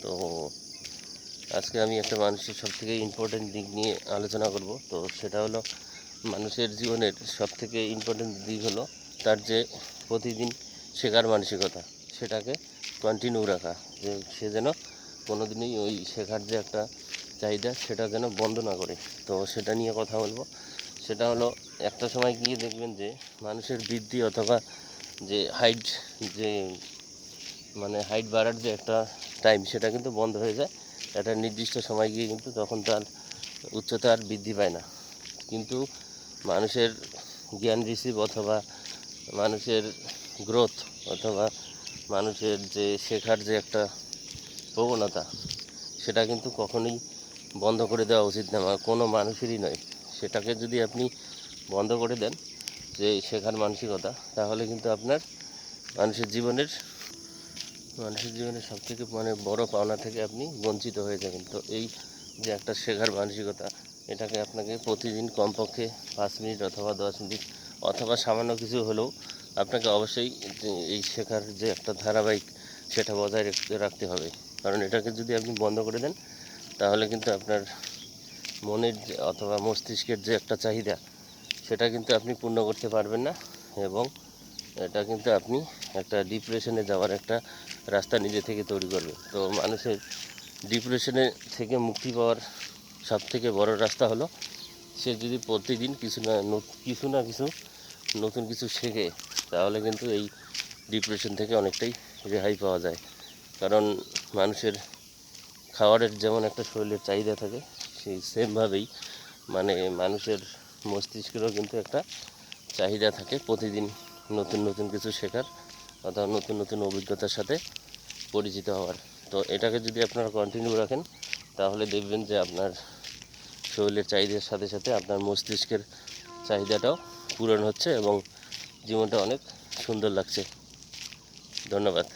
তো আজকে আমি একটা মানুষের সবথেকে ইম্পর্টেন্ট দিক নিয়ে আলোচনা করব। তো সেটা হলো মানুষের জীবনের সবথেকে ইম্পর্টেন্ট দিক হলো তার যে প্রতিদিন শেখার মানসিকতা, সেটাকে কন্টিনিউ রাখা, যে সে যেন কোনো দিনই ওই শেখার যে একটা চাহিদা সেটা যেন বন্ধ না করে। তো সেটা নিয়ে কথা বলবো। সেটা হলো একটা সময় গিয়ে দেখবেন যে মানুষের বৃদ্ধি অথবা যে হাইট, যে হাইট বাড়ার যে একটা টাইম, সেটা কিন্তু বন্ধ হয়ে যায় একটা নির্দিষ্ট সময় গিয়ে, কিন্তু তখন তার উচ্চতা আর বৃদ্ধি পায় না। কিন্তু মানুষের জ্ঞান রিসিভ অথবা মানুষের গ্রোথ অথবা মানুষের যে শেখার যে একটা প্রবণতা, সেটা কিন্তু কখনোই বন্ধ করে দেওয়া উচিত না, কোনো মানুষেরই নয়। সেটাকে যদি আপনি বন্ধ করে দেন, যে শেখার মানসিকতা, তাহলে কিন্তু আপনার মানুষের জীবনের সবথেকে বড় পাওনা থেকে আপনি বঞ্চিত হয়ে যাবেন। তো এই যে একটা শেখার মানসিকতা, এটাকে আপনাকে প্রতিদিন কমপক্ষে 5 মিনিট অথবা 10 মিনিট অথবা সামান্য কিছু হলেও আপনাকে অবশ্যই এই শেখার যে একটা ধারাবাহিক, সেটা বজায় রাখতে হবে। কারণ এটাকে যদি আপনি বন্ধ করে দেন, তাহলে কিন্তু আপনার মনের অথবা মস্তিষ্কের যে একটা চাহিদা, সেটা কিন্তু আপনি পূর্ণ করতে পারবেন না, এবং এটা কিন্তু আপনি একটা ডিপ্রেশনে যাওয়ার একটা রাস্তা নিজে থেকে তৈরি করবে। তো মানুষের ডিপ্রেশনে থেকে মুক্তি পাওয়ার সবথেকে বড় রাস্তা হলো সে যদি প্রতিদিন কিছু না কিছু নতুন কিছু শেখে, তাহলে কিন্তু এই ডিপ্রেশন থেকে অনেকটাই রেহাই পাওয়া যায়। কারণ মানুষের খাবারের যেমন একটা শরীরের চাহিদা থাকে, সেই সেমভাবেই মানুষের মস্তিষ্কেরও কিন্তু একটা চাহিদা থাকে প্রতিদিন নতুন নতুন কিছু শেখার অথবা নতুন নতুন অভিজ্ঞতার সাথে পরিচিত হওয়ার। তো এটাকে যদি আপনারা কন্টিনিউ রাখেন, তাহলে দেখবেন যে আপনার শরীরের চাহিদার সাথে সাথে আপনার মস্তিষ্কের চাহিদাটাও পূরণ হচ্ছে এবং জীবনটা অনেক সুন্দর লাগছে। ধন্যবাদ।